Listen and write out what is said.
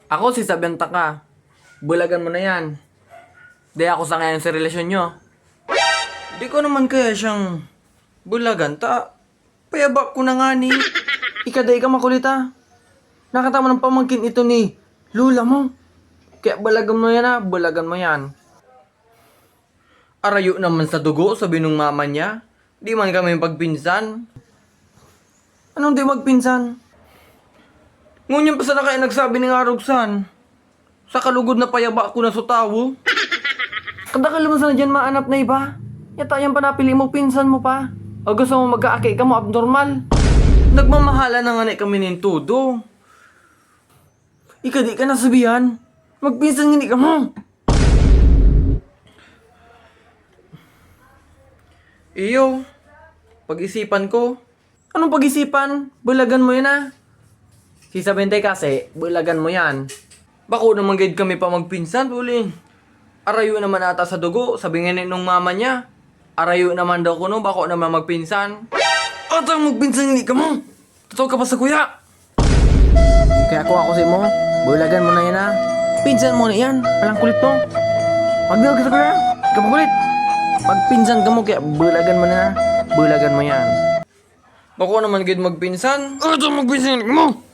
Ako si Sabenta ka. Bulagan mo na yan. Di ako sa ngayon sa relasyon nyo. Di ko naman kaya siyang bulagan ta. Payaba ko na nga ni. Ikaday ka makulit ha. Nakatama ng pamangkin ito ni Lula mo. Kaya bulagan mo yan ha. Bulagan mo yan. Arayo naman sa dugo, sabi nung mama niya. Di man kami pagpinsan. Anong di magpinsan? Ngunyan pa sana kaya nagsabi ni Arugsan. Sa kalugod na payaba ko na sutawo. Kadakal mo sana dyan maanap na iba. Yata yan pa napili mo, pinsan mo pa. O gusto mo mag-aakay ka mo, abnormal. Nagmamahala na nga na kami ng todo. Ika di ka nasabihan. Magpinsan hindi ka mo. Iyo, pag-isipan ko. Anong pag-isipan? Bulagan mo yan ah. Si Sabente kasi, bulagan mo yan. Bako naman guide kami pa magpinsan, uli. Arayo naman ata sa dugo, sabi nga nung mama niya. Arayo naman daw ko no, bako naman magpinsan. Atang magpinsan hindi ka mo. Totoo ka pa sa kuya. Kaya ako si mo, bulagan mo na yan ah. Pinsan mo na yan, palang kulit to. Magdawag ka sa kuya, ikaw kulit. Pagpinsan ka mo, kaya bulagan mo na. Bulagan mo yan. Bako naman guide magpinsan. Atang magpinsan hindi ka mo.